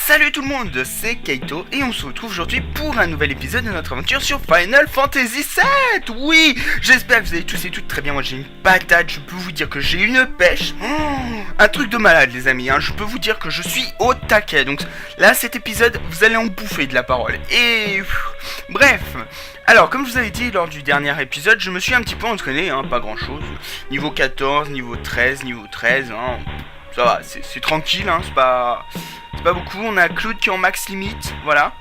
Salut tout le monde, c'est Kaito et on se retrouve aujourd'hui pour un nouvel épisode de notre aventure sur Final Fantasy VII. Oui, j'espère que vous allez tous et toutes très bien. Moi j'ai une patate, je peux vous dire que j'ai une pêche. Un truc de malade les amis, hein. Je peux vous dire que je suis au taquet. Donc là cet épisode, vous allez en bouffer de la parole. Et bref, alors comme je vous avais dit lors du dernier épisode, je me suis un petit peu entraîné, hein, pas grand chose. Niveau 14, niveau 13, niveau 13, hein. Ça va, c'est tranquille, hein, c'est pas beaucoup. On a Cloud qui est en max limite, voilà.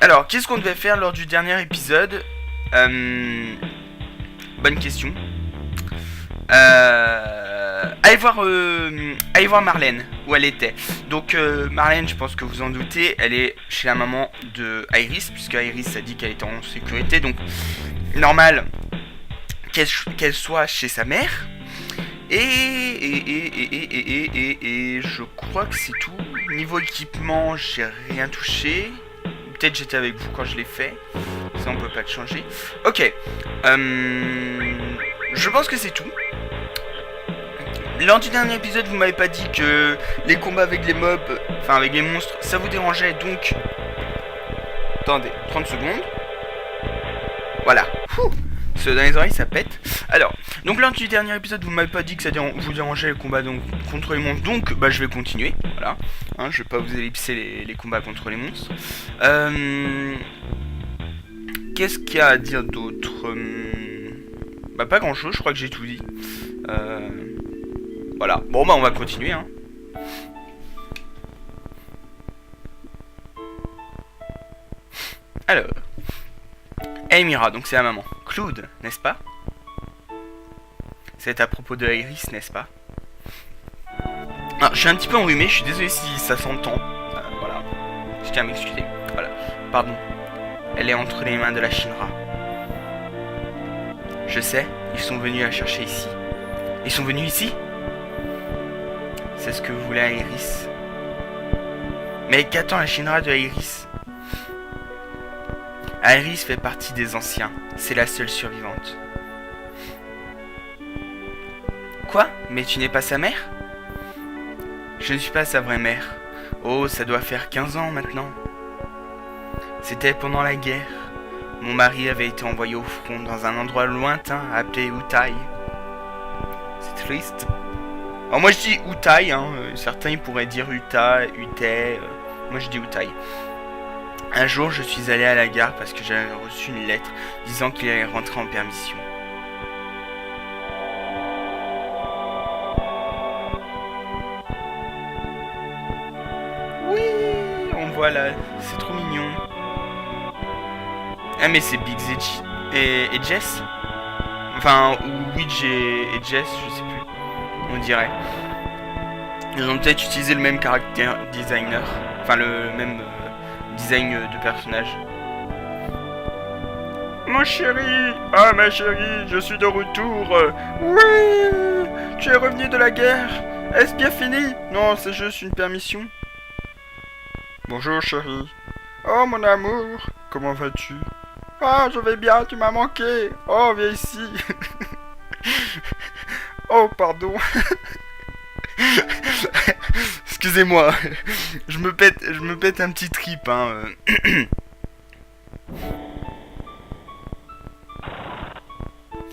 Alors, qu'est-ce qu'on devait faire lors du dernier épisode? Bonne question. Allez voir Marlène, où elle était. Donc, Marlène, je pense que vous en doutez, elle est chez la maman de Iris, puisque Iris a dit qu'elle était en sécurité. Donc, normal qu'elle soit chez sa mère. Et je crois que c'est tout. Niveau équipement, j'ai rien touché. Peut-être j'étais avec vous quand je l'ai fait. Ça, on peut pas le changer. Ok. Je pense que c'est tout. Lors du dernier épisode, vous m'avez pas dit que les combats avec les mobs, enfin avec les monstres, ça vous dérangeait. Donc, attendez, 30 secondes. Voilà. Dans les oreilles ça pète. Alors, donc lors du dernier épisode vous m'avez pas dit que ça vous dérangeait les combats contre les monstres. Donc bah je vais continuer. Voilà, hein, je vais pas vous ellipser les combats contre les monstres. Qu'est-ce qu'il y a à dire d'autre? Bah pas grand chose, je crois que j'ai tout dit. Voilà, bon bah on va continuer, hein. Alors Elmira, donc c'est la maman. Cloud, n'est-ce pas? C'est à propos de Iris, n'est-ce pas? Alors, je suis un petit peu enrhumé, je suis désolé si ça s'entend. Voilà, je tiens à m'excuser. Voilà, pardon. Elle est entre les mains de la Shinra. Je sais, ils sont venus la chercher ici. Ils sont venus ici? C'est ce que voulait Iris. Mais qu'attend la Shinra de Iris? Iris fait partie des anciens, c'est la seule survivante. Quoi? Mais tu n'es pas sa mère? Je ne suis pas sa vraie mère. Oh, ça doit faire 15 ans maintenant. C'était pendant la guerre. Mon mari avait été envoyé au front dans un endroit lointain appelé Utai. C'est triste. Alors moi je dis Utai, hein. Certains pourraient dire Uta, Utai. Moi je dis Utai. Un jour, je suis allé à la gare parce que j'avais reçu une lettre disant qu'il allait rentrer en permission. Oui, on voit là, c'est trop mignon. Ah mais c'est Biggs et Jess? Enfin, ou Widge et Jess, je sais plus. On dirait. Ils ont peut-être utilisé le même caractère designer. Enfin, le même... design de personnage. Mon chéri, ah ma chérie, je suis de retour. Oui, tu es revenu de la guerre. Est-ce bien fini? Non, c'est juste une permission. Bonjour chérie. Oh mon amour, comment vas-tu? Ah, je vais bien, tu m'as manqué. Oh, viens ici. Oh, pardon. Excusez-moi, je me pète un petit trip, hein.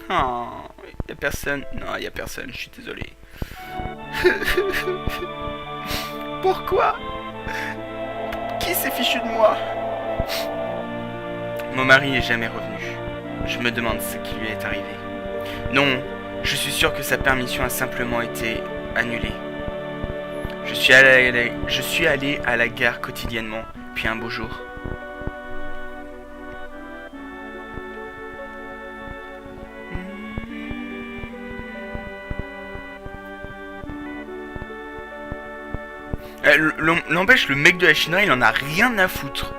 Oh, y'a personne. Non, y'a personne, je suis désolé. Pourquoi? Qui s'est fichu de moi? Mon mari est jamais revenu. Je me demande ce qui lui est arrivé. Non, je suis sûr que sa permission a simplement été annulée. Je suis allé à la gare quotidiennement, puis un beau jour. N'empêche, le mec de la Shinra, il en a rien à foutre.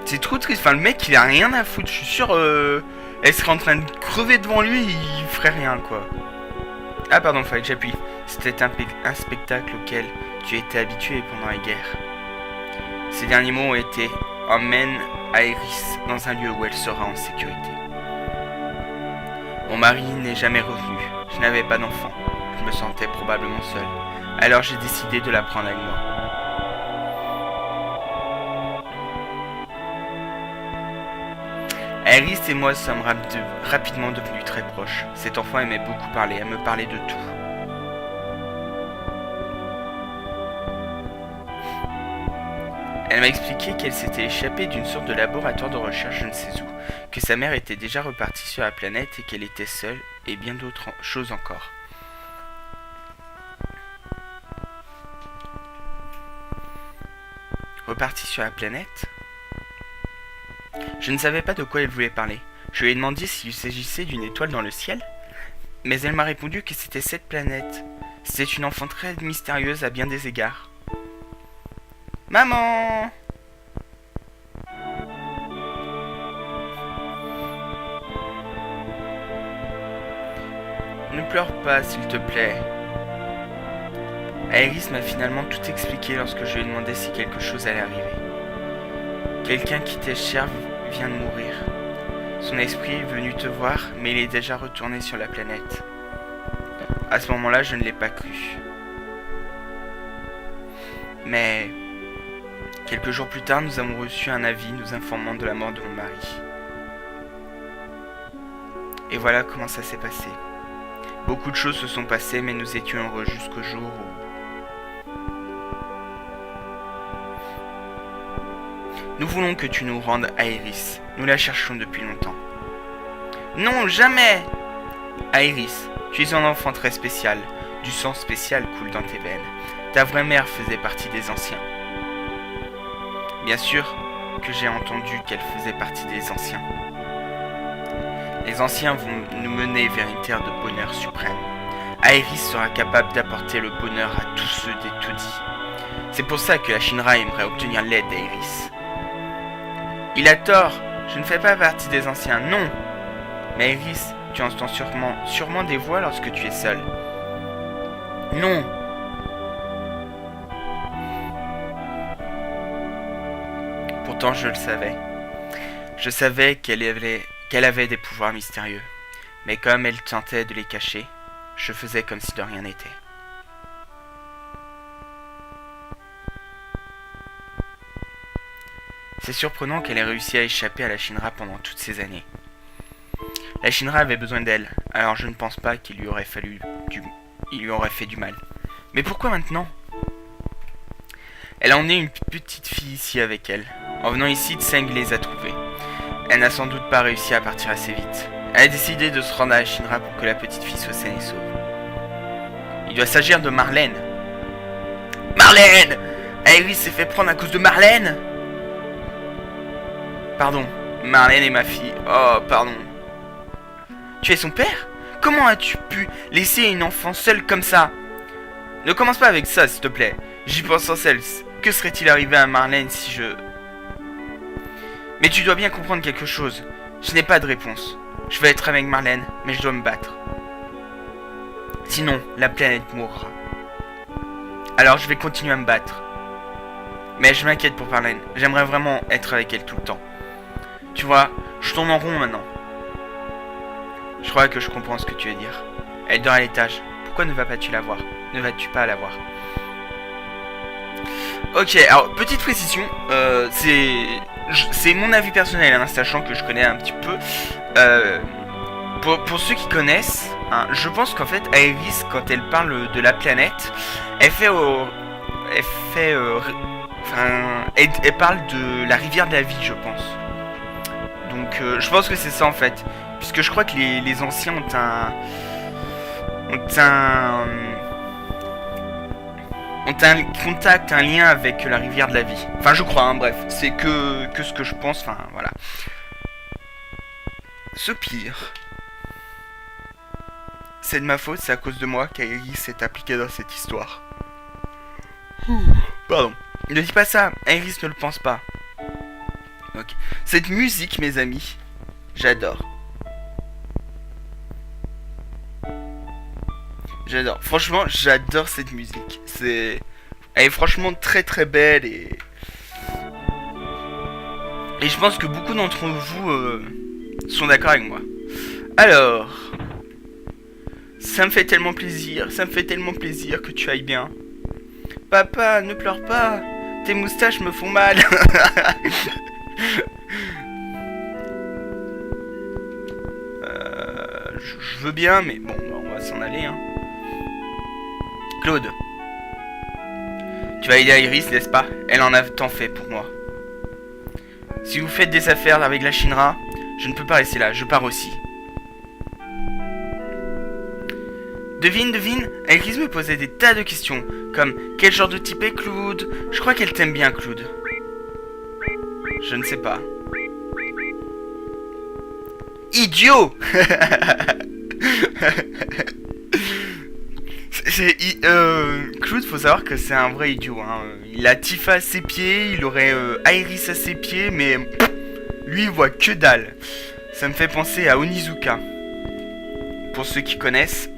C'est trop triste, enfin le mec il a rien à foutre, je suis sûr elle serait en train de crever devant lui, il ferait rien quoi. Ah pardon, fallait que j'appuie. C'était un spectacle auquel tu étais habitué pendant la guerre. Ces derniers mots ont été emmène Iris dans un lieu où elle sera en sécurité. Mon mari n'est jamais revenu. Je n'avais pas d'enfant. Je me sentais probablement seul. Alors j'ai décidé de la prendre avec moi. Iris et moi sommes rapidement devenus très proches. Cet enfant aimait beaucoup parler, elle me parlait de tout. Elle m'a expliqué qu'elle s'était échappée d'une sorte de laboratoire de recherche je ne sais où, que sa mère était déjà repartie sur la planète et qu'elle était seule, et bien d'autres choses encore. Repartie sur la planète ? Je ne savais pas de quoi elle voulait parler. Je lui ai demandé s'il s'agissait d'une étoile dans le ciel, mais elle m'a répondu que c'était cette planète. C'était une enfant très mystérieuse à bien des égards. Maman! Ne pleure pas, s'il te plaît. Iris m'a finalement tout expliqué lorsque je lui ai demandé si quelque chose allait arriver. Quelqu'un qui t'est cher vient de mourir. Son esprit est venu te voir, mais il est déjà retourné sur la planète. À ce moment-là, je ne l'ai pas cru. Mais quelques jours plus tard, nous avons reçu un avis nous informant de la mort de mon mari. Et voilà comment ça s'est passé. Beaucoup de choses se sont passées, mais nous étions heureux jusqu'au jour où... Nous voulons que tu nous rendes Iris. Nous la cherchons depuis longtemps. Non, jamais! Iris, tu es un enfant très spécial. Du sang spécial coule dans tes veines. Ta vraie mère faisait partie des anciens. Bien sûr que j'ai entendu qu'elle faisait partie des anciens. Les anciens vont nous mener vers une terre de bonheur suprême. Iris sera capable d'apporter le bonheur à tous ceux des taudis. C'est pour ça que la Shinra aimerait obtenir l'aide d'Iris. Il a tort, je ne fais pas partie des anciens, non. Mais Iris, tu entends sûrement des voix lorsque tu es seul. Non. Pourtant je le savais. Je savais qu'elle avait des pouvoirs mystérieux. Mais comme elle tentait de les cacher, je faisais comme si de rien n'était. C'est surprenant qu'elle ait réussi à échapper à la Shinra pendant toutes ces années. La Shinra avait besoin d'elle, alors je ne pense pas qu'il lui aurait fait du mal. Mais pourquoi maintenant? Elle a emmené une petite fille ici avec elle. En venant ici, Tseng les a trouvés. Elle n'a sans doute pas réussi à partir assez vite. Elle a décidé de se rendre à la Shinra pour que la petite fille soit saine et sauve. Il doit s'agir de Marlène. Marlène! Iris s'est fait prendre à cause de Marlène! Pardon, Marlène est ma fille. Oh, pardon. Tu es son père? Comment as-tu pu laisser une enfant seule comme ça? Ne commence pas avec ça, s'il te plaît. J'y pense sans celle. Que serait-il arrivé à Marlène si je... Mais tu dois bien comprendre quelque chose. Je n'ai pas de réponse. Je vais être avec Marlène, mais je dois me battre. Sinon, la planète mourra. Alors je vais continuer à me battre. Mais je m'inquiète pour Marlène. J'aimerais vraiment être avec elle tout le temps. Tu vois, je tourne en rond maintenant. Je crois que je comprends ce que tu veux dire. Elle dort à l'étage. Pourquoi ne vas-tu la voir? Ne vas-tu pas la voir? Ok, alors petite précision, c'est mon avis personnel, hein, sachant que je connais un petit peu. Pour ceux qui connaissent, hein, je pense qu'en fait Iris, quand elle parle de la planète, elle parle de la rivière de la vie, je pense. Donc je pense que c'est ça en fait, puisque je crois que les anciens ont un contact, un lien avec la rivière de la vie. Enfin je crois, hein, bref, c'est que ce que je pense, enfin voilà. Soupir. C'est de ma faute, c'est à cause de moi qu'Iris s'est appliquée dans cette histoire. Pardon. Ne dis pas ça, Iris ne le pense pas. Ok. Cette musique, mes amis, j'adore. J'adore. Franchement, j'adore cette musique. Elle est franchement très très belle et je pense que beaucoup d'entre vous sont d'accord avec moi. Alors, Ça me fait tellement plaisir, que tu ailles bien. Papa, ne pleure pas. Tes moustaches me font mal. Je veux bien, mais bon, on va s'en aller, hein. Claude, tu vas aider Iris, n'est-ce pas? Elle en a tant fait pour moi. Si vous faites des affaires avec la Shinra, je ne peux pas rester là, je pars aussi. Devine, Iris me posait des tas de questions, comme quel genre de type est Claude? Je crois qu'elle t'aime bien, Claude. Je ne sais pas. Idiot. Claude, faut savoir que c'est un vrai idiot, hein. Il a Tifa à ses pieds, il aurait Iris à ses pieds, mais lui il voit que dalle. Ça me fait penser à Onizuka. Pour ceux qui connaissent,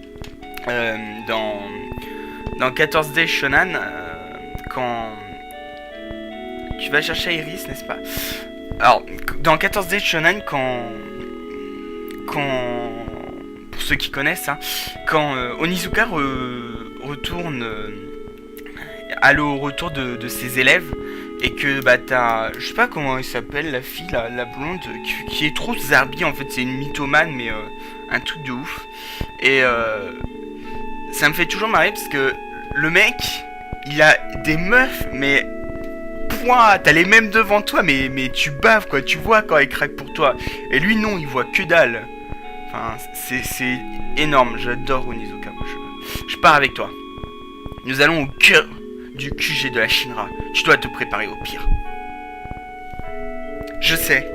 dans 14 Days Shonen, quand tu vas chercher Iris, n'est-ce pas? Alors, dans 14 Days Shonen, quand pour ceux qui connaissent, hein, quand Onizuka retourne à au retour de ses élèves, et que bah t'as, je sais pas comment elle s'appelle, la fille, la blonde, qui est trop zarbi, en fait c'est une mythomane, mais un truc de ouf. Et ça me fait toujours marrer parce que le mec, il a des meufs, mais pouah, t'as les mêmes devant toi, mais tu baves quoi, tu vois quand elle craque pour toi. Et lui non, il voit que dalle. Enfin, c'est énorme, j'adore Onizuka, moi, je pars avec toi. Nous allons au cœur du QG de la Shinra. Tu dois te préparer au pire. Je sais.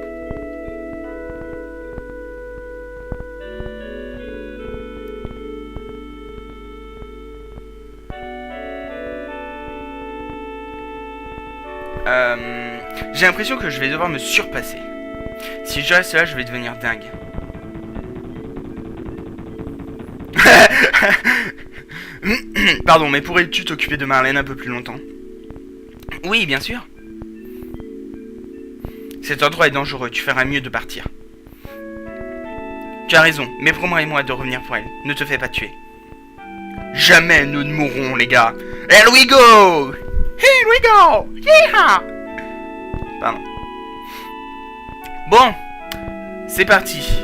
J'ai l'impression que je vais devoir me surpasser. Si je reste là, je vais devenir dingue. Pardon, mais pourrais-tu t'occuper de Marlène un peu plus longtemps? Oui, bien sûr. Cet endroit est dangereux, tu feras mieux de partir. Tu as raison, mais promets moi de revenir pour elle. Ne te fais pas tuer. Jamais nous ne mourrons, les gars. Here we go! Here we go! Yeehaw! Pardon. Bon, c'est parti.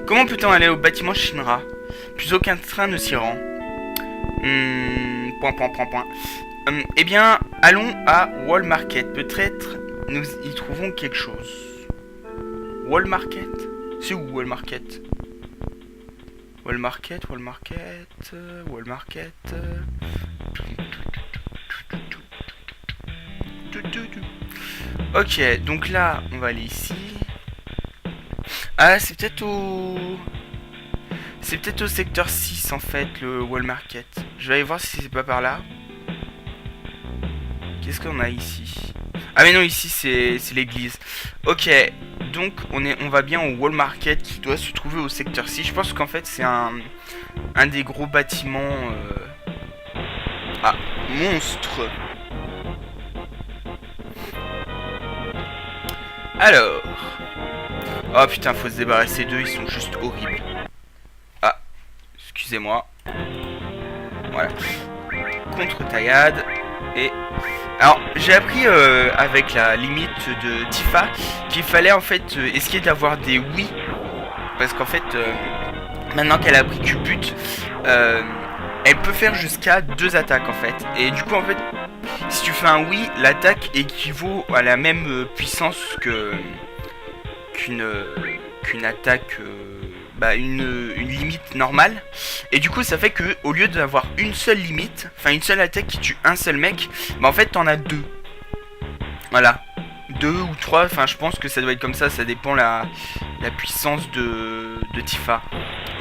Comment peut-on aller au bâtiment Shinra? Plus aucun train ne s'y rend. Eh bien, allons à Wall Market. Peut-être nous y trouvons quelque chose. Wall Market? C'est où Wall Market? Wall Market. Ok, donc là, on va aller ici. Ah, c'est peut-être au... C'est peut-être au secteur 6 en fait, le Wall Market. Je vais aller voir si c'est pas par là. Qu'est-ce qu'on a ici? Ah mais non, ici c'est l'église. Ok, donc on va bien au Wall Market qui doit se trouver au secteur 6. Je pense qu'en fait c'est un des gros bâtiments... Ah, monstre. Alors... Oh putain, faut se débarrasser d'eux, ils sont juste horribles. Ah, excusez-moi. Voilà. Contre-taillade. Et... Alors, j'ai appris avec la limite de Tifa qu'il fallait en fait essayer d'avoir des oui. Parce qu'en fait, maintenant qu'elle a appris Cuput, elle peut faire jusqu'à 2 attaques en fait. Et du coup, en fait, si tu fais un oui, l'attaque équivaut à la même puissance qu'une attaque, une limite normale. Et du coup ça fait que au lieu d'avoir une seule limite, enfin une seule attaque qui tue un seul mec, en fait t'en as 2. Voilà, 2 ou 3, enfin je pense que ça doit être comme ça dépend la puissance de Tifa,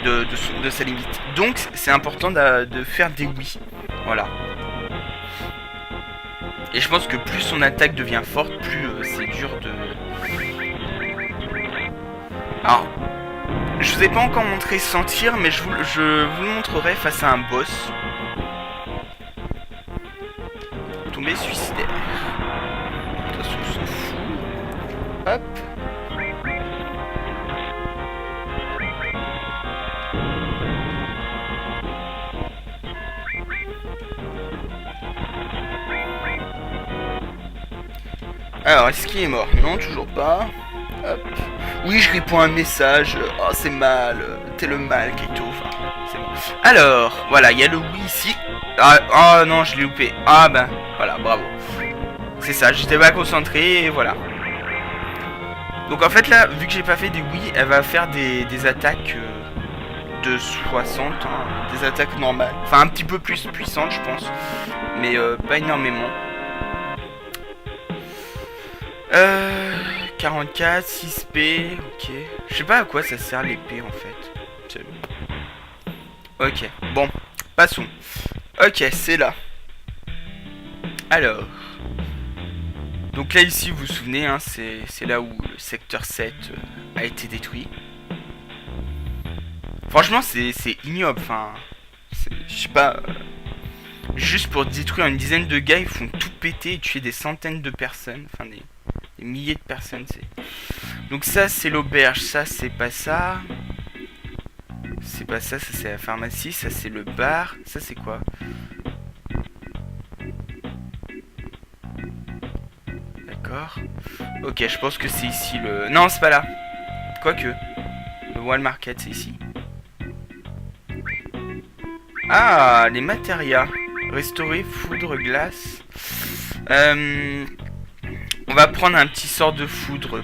de sa limite. Donc c'est important de faire des oui. Voilà. Et je pense que plus son attaque devient forte, plus c'est dur de... Alors, je vous ai pas encore montré sentir, mais je vous le montrerai face à un boss. Tombé suicidaire. De toute façon, on s'en fout. Hop. Alors, est-ce qu'il est mort? Non, toujours pas. Hop. Oui, je réponds à un message. Oh, c'est mal. T'es le mal, Kaito. Enfin, c'est bon. Alors, voilà, il y a le oui ici. Ah, oh non, je l'ai loupé. Ah ben, voilà, bravo. C'est ça, j'étais pas concentré et voilà. Donc en fait là, vu que j'ai pas fait des oui, elle va faire des attaques de 60, hein, des attaques normales. Enfin un petit peu plus puissantes je pense, mais pas énormément. 44, 6P, ok. Je sais pas à quoi ça sert l'épée en fait. Ok, bon, passons. Ok, c'est là. Alors... Donc là ici vous vous souvenez hein, c'est là où le secteur 7 a été détruit. Franchement c'est ignoble, enfin je sais pas, juste pour détruire une dizaine de gars ils font tout péter et tuer des centaines de personnes, enfin des milliers de personnes. Donc ça c'est l'auberge, ça c'est pas ça. C'est pas ça, ça c'est la pharmacie, ça c'est le bar, ça c'est quoi? D'accord. Ok, je pense que c'est ici le... Non, c'est pas là. Quoique. Le Wall Market, c'est ici. Ah, les matérias. Restaurer, foudre, glace. On va prendre un petit sort de foudre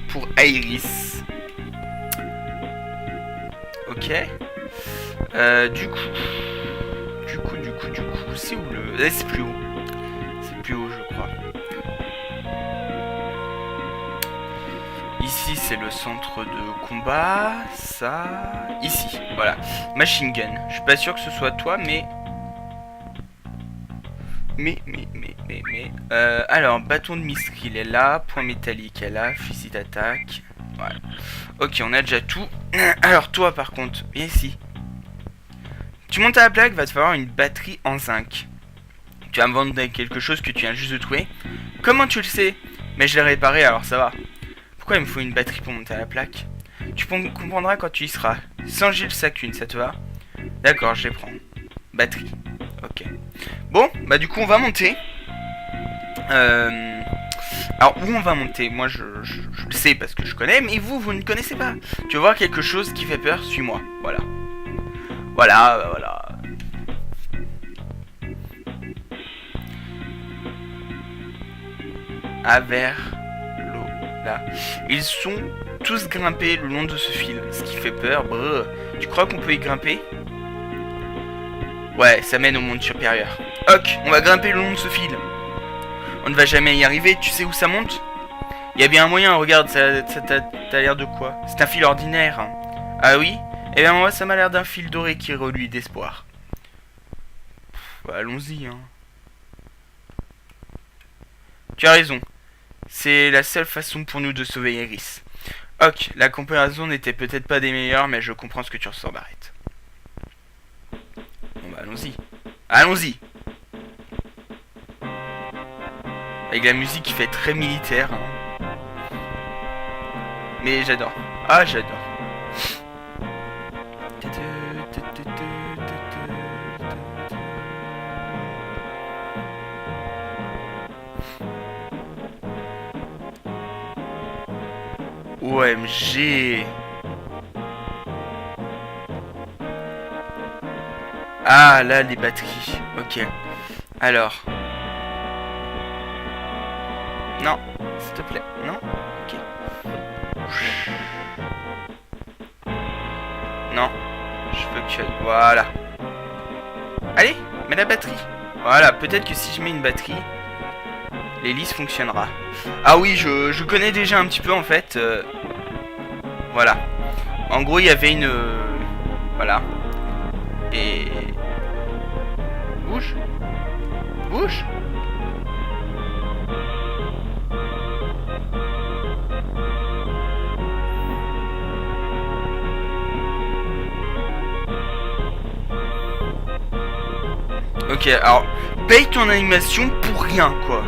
pour Iris. Ok. Du coup, c'est où le... C'est plus haut. C'est plus haut, je crois. Ici c'est le centre de combat, ça... Ici, voilà, machine gun. Je suis pas sûr que ce soit toi, mais... Alors, bâton de Mithril est là, point métallique est là, fusil d'attaque... Voilà. Ok, on a déjà tout. Alors toi par contre, viens ici. Tu montes à la plaque, va te falloir une batterie en zinc. Tu vas me vendre quelque chose que tu viens juste de trouver. Comment tu le sais? Mais je l'ai réparé, alors ça va. Pourquoi il me faut une batterie pour monter à la plaque? Tu comprendras quand tu y seras. 100 Gilles chacune, ça te va? D'accord, je les prends. Batterie. Ok. Bon, bah du coup on va monter. Alors où on va monter? Moi je le sais parce que je connais, mais vous ne connaissez pas. Tu veux voir quelque chose qui fait peur? Suis-moi. Voilà. Voilà. À vers l'eau. Là. Ils sont tous grimpés le long de ce fil, ce qui fait peur. Brrr. Tu crois qu'on peut y grimper? Ouais, ça mène au monde supérieur. Ok, on va grimper le long de ce fil. On ne va jamais y arriver, tu sais où ça monte? Il y a bien un moyen, regarde, ça t'as l'air de quoi? C'est un fil ordinaire. Ah oui? Eh bien moi ça m'a l'air d'un fil doré qui reluit d'espoir. Bah, allons-y hein. Tu as raison. C'est la seule façon pour nous de sauver Iris. Ok, la comparaison n'était peut-être pas des meilleures, mais je comprends ce que tu ressens, Barrett. Bon bah allons-y. Allons-y. Avec la musique qui fait très militaire. Hein. Mais j'adore. Ah j'adore. OMG. Ah là les batteries. Ok. Alors. Non, s'il te plaît. Non. Ok. Non. Je veux que... Voilà. Allez, mets la batterie. Voilà, peut-être que si je mets une batterie, l'hélice fonctionnera. Ah oui, je connais déjà un petit peu en fait. Voilà. En gros, il y avait une... voilà. Et... Bouge. Bouge. Ok, alors, paye ton animation pour rien, quoi.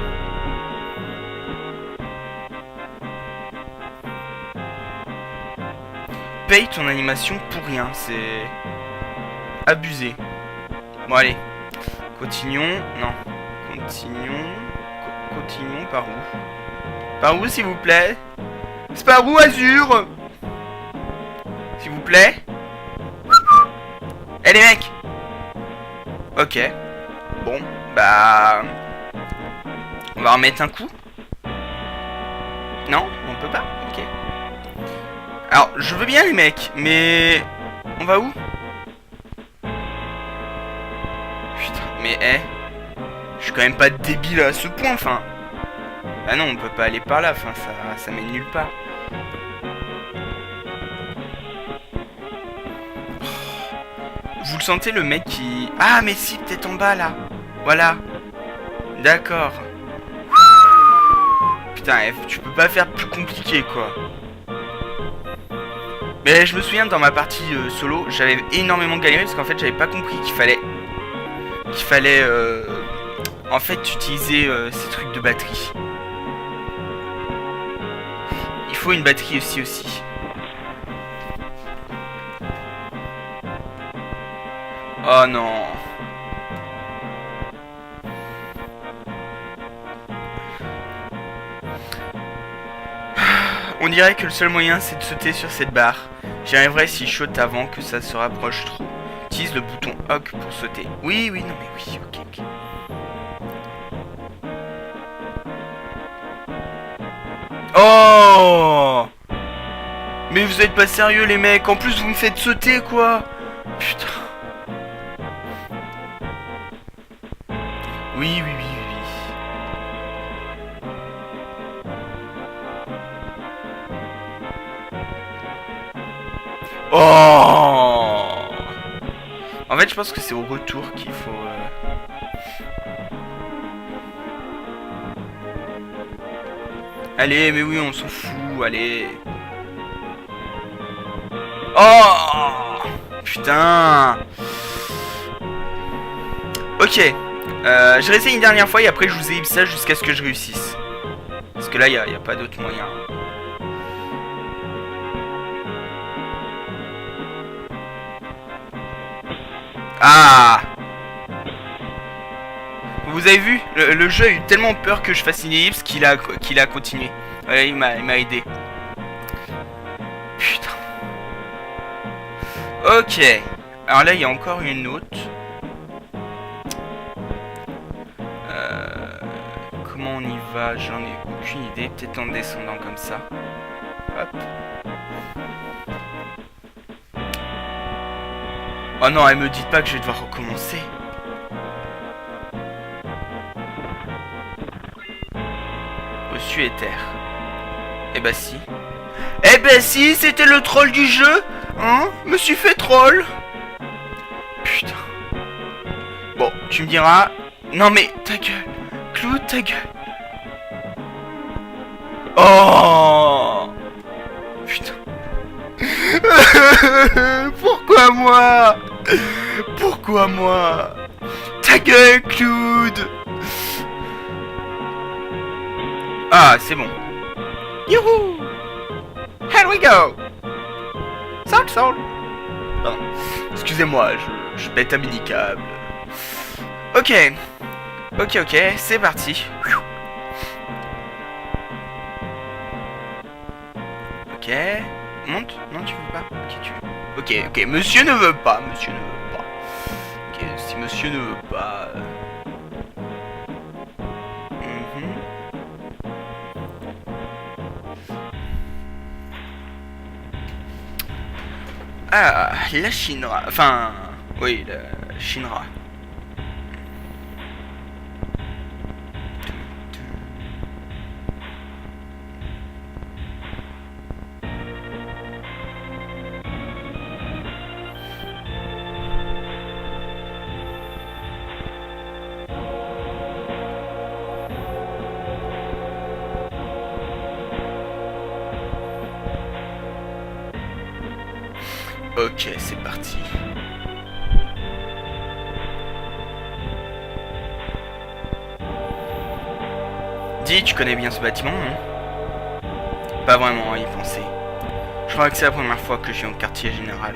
Paye ton animation pour rien, c'est... abusé. Bon, allez. Continuons. Non. Continuons. continuons par où? Par où, s'il vous plaît? C'est par où, Azur? S'il vous plaît? Eh les mecs! Ok. Bon, bah... On va remettre un coup. Non, on peut pas? Ok. Alors, je veux bien les mecs, mais... On va où? Putain, mais je suis quand même pas débile à ce point, enfin... Ah non, on peut pas aller par là, enfin, ça mène nulle part. Vous le sentez, le mec qui... Ah, mais si, peut-être en bas, là. Voilà. D'accord. Putain, tu peux pas faire plus compliqué, quoi. Mais je me souviens, dans ma partie solo, j'avais énormément galéré, parce qu'en fait, j'avais pas compris qu'il fallait... En fait, utiliser ces trucs de batterie. Il faut une batterie aussi. Oh non. On dirait que le seul moyen c'est de sauter sur cette barre. J'y arriverai si je saute avant que ça se rapproche trop. Utilise le bouton HOC pour sauter. Oui, non mais oui, ok. Oh! Mais vous êtes pas sérieux les mecs, en plus vous me faites sauter quoi. Putain. Oui. Oh! En fait je pense que c'est au retour qu'il faut... Allez, mais oui, on s'en fout, allez. Oh! Putain! Ok. Je réessaye une dernière fois et après je vous ai ça jusqu'à ce que je réussisse. Parce que là, y a pas d'autre moyen. Ah! Vous avez vu, le jeu a eu tellement peur que je fasse une ellipse qu'il a continué. Ouais, il m'a aidé. Putain. Ok. Alors là, il y a encore une autre. Comment on y va? J'en ai aucune idée. Peut-être en descendant comme ça. Hop. Oh non, elle me dit pas que je vais devoir recommencer. Reçu éther. Eh bah si. Eh bah si, c'était le troll du jeu. Hein? Me suis fait troll. Putain. Bon, tu me diras... Non mais, ta gueule. Clou, ta gueule. Oh! Putain. Pourquoi moi? Pourquoi moi? Ta gueule, Cloud. Ah, c'est bon. Youhou! Here we go! Soul. Pardon. Excusez-moi, je pète un mini-câble. Ok, c'est parti. Ok. Monte? Non, tu veux pas? Ok, tu veux. Ok, monsieur ne veut pas. Ok, si monsieur ne veut pas... Ah, la Shinra. Enfin... Oui, la Shinra. Ok, c'est parti. Dis, tu connais bien ce bâtiment, non? Pas vraiment à y penser. Je crois que c'est la première fois que je viens au quartier général.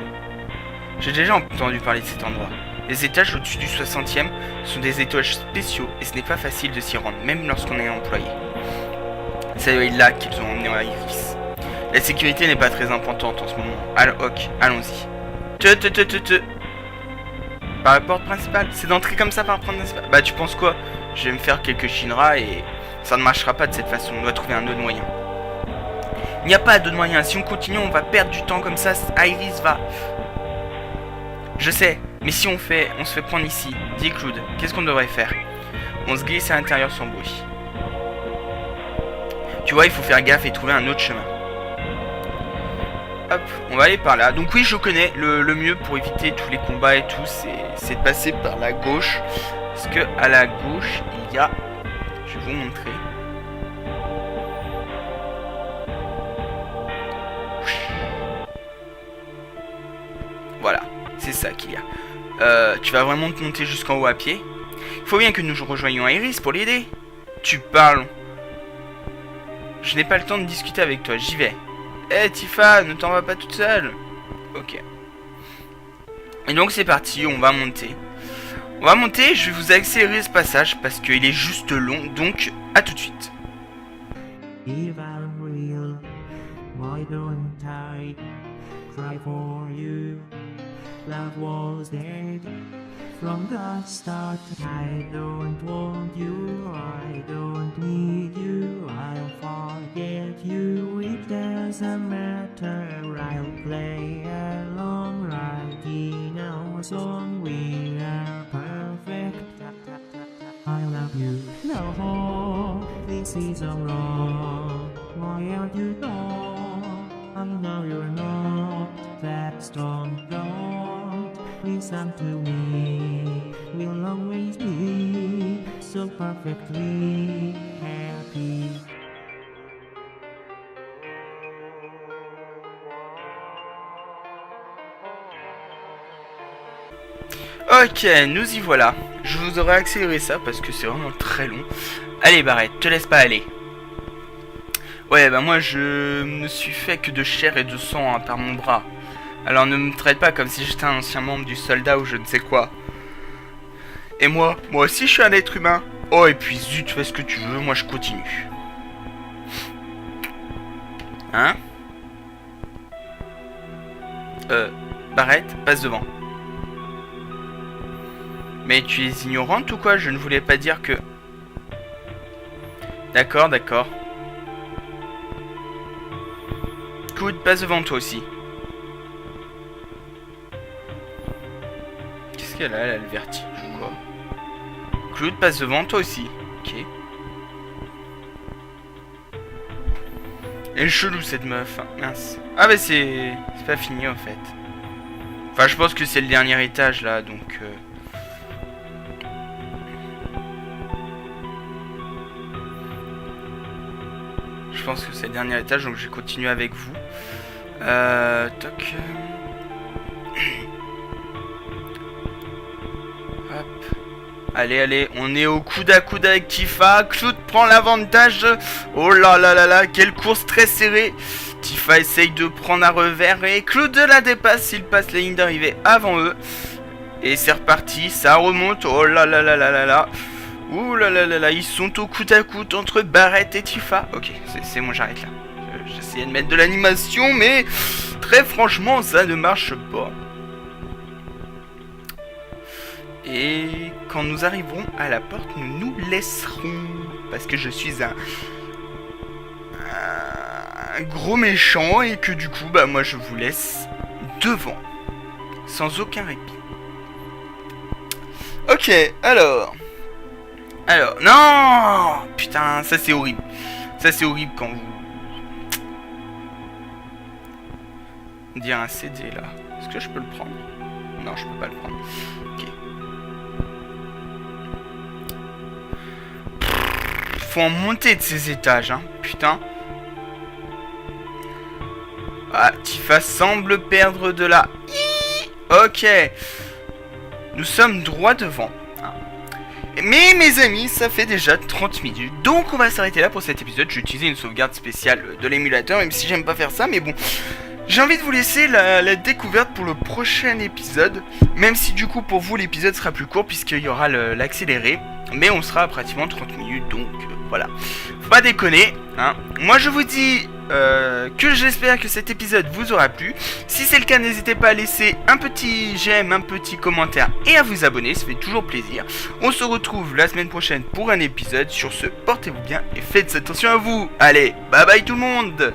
J'ai déjà entendu parler de cet endroit. Les étages au-dessus du 60e sont des étages spéciaux et ce n'est pas facile de s'y rendre, même lorsqu'on est employé. C'est là qu'ils ont emmené Iris. La sécurité n'est pas très importante en ce moment. Alors, ok, allons-y. Par la porte principale. C'est d'entrer comme ça par la porte principale. Bah, tu penses quoi? Je vais me faire quelques Shinra et ça ne marchera pas de cette façon. On doit trouver un autre moyen. Il n'y a pas d'autre moyen. Si on continue, on va perdre du temps comme ça. Iris va... Je sais, mais si on se fait prendre ici. Dis Cloud, qu'est-ce qu'on devrait faire? On se glisse à l'intérieur sans bruit. Tu vois, il faut faire gaffe et trouver un autre chemin. Hop, on va aller par là. Donc oui, je connais. Le mieux pour éviter tous les combats et tout, c'est de passer par la gauche. Parce que à la gauche, il y a... Je vais vous montrer. Voilà, c'est ça qu'il y a. Tu vas vraiment te monter jusqu'en haut à pied. Il faut bien que nous rejoignions Iris pour l'aider. Tu parles. Je n'ai pas le temps de discuter avec toi, j'y vais. Eh Tifa, ne t'en vas pas toute seule. Ok. Et donc c'est parti, on va monter. On va monter, je vais vous accélérer ce passage parce qu'il est juste long, donc à tout de suite. If I'm real, why don't I cry for you? Love was dead from the start. I don't want you, I don't need you, I'll forget you. It doesn't matter, I'll play along right in our song. We are perfect. I love you. No, this is all wrong. Why aren't you gone? I know you're not that strong. Don't listen to me. We'll always be so perfectly happy. Ok, nous y voilà. Je vous aurais accéléré ça parce que c'est vraiment très long. Allez Barrett, te laisse pas aller. Ouais, bah moi je me suis fait que de chair et de sang hein, par mon bras. Alors ne me traite pas comme si j'étais un ancien membre du soldat ou je ne sais quoi. Et moi aussi je suis un être humain. Oh et puis zut, fais ce que tu veux, moi je continue. Hein? Barrett, passe devant. Mais tu es ignorante ou quoi? Je ne voulais pas dire que... D'accord, d'accord. Cloud, passe devant toi aussi. Qu'est-ce qu'elle a? Elle a le vertige ou quoi? Cloud, passe devant toi aussi. Ok. Elle est chelou cette meuf. Mince. Ah bah c'est pas fini en fait. Enfin je pense que c'est le dernier étage là donc... Je pense que c'est le dernier étage, donc je vais continuer avec vous. Toc. Hop. Allez, allez, on est au coude à coude avec Tifa. Cloud prend l'avantage. Oh là là là là, quelle course très serrée. Tifa essaye de prendre un revers et Cloud la dépasse. Il passe la ligne d'arrivée avant eux. Et c'est reparti, ça remonte. Oh là là là là là là. Ouh là là là là, ils sont au coude à coude entre Barrett et Tifa. Ok, c'est bon, j'arrête là. J'essayais de mettre de l'animation, mais très franchement, ça ne marche pas. Et quand nous arriverons à la porte, nous nous laisserons. Parce que je suis un gros méchant et que du coup, bah moi je vous laisse devant. Sans aucun répit. Ok, alors, non! Putain, ça c'est horrible. Ça c'est horrible quand vous... On dirait un CD là. Est-ce que je peux le prendre? Non, je peux pas le prendre. Ok. Faut en monter de ces étages, hein. Putain. Ah, Tifa semble perdre de la... Ok. Nous sommes droit devant. Mais mes amis, ça fait déjà 30 minutes. Donc on va s'arrêter là pour cet épisode. J'ai utilisé une sauvegarde spéciale de l'émulateur, même si j'aime pas faire ça. Mais bon, J'ai envie de vous laisser la découverte pour le prochain épisode, même si du coup pour vous l'épisode sera plus court puisqu'il y aura l'accéléré, mais on sera à pratiquement 30 minutes, donc voilà. Faut pas déconner, hein. Moi je vous dis que j'espère que cet épisode vous aura plu. Si c'est le cas, n'hésitez pas à laisser un petit j'aime, un petit commentaire et à vous abonner, ça fait toujours plaisir. On se retrouve la semaine prochaine pour un épisode. Sur ce, portez-vous bien et faites attention à vous. Allez, bye bye tout le monde.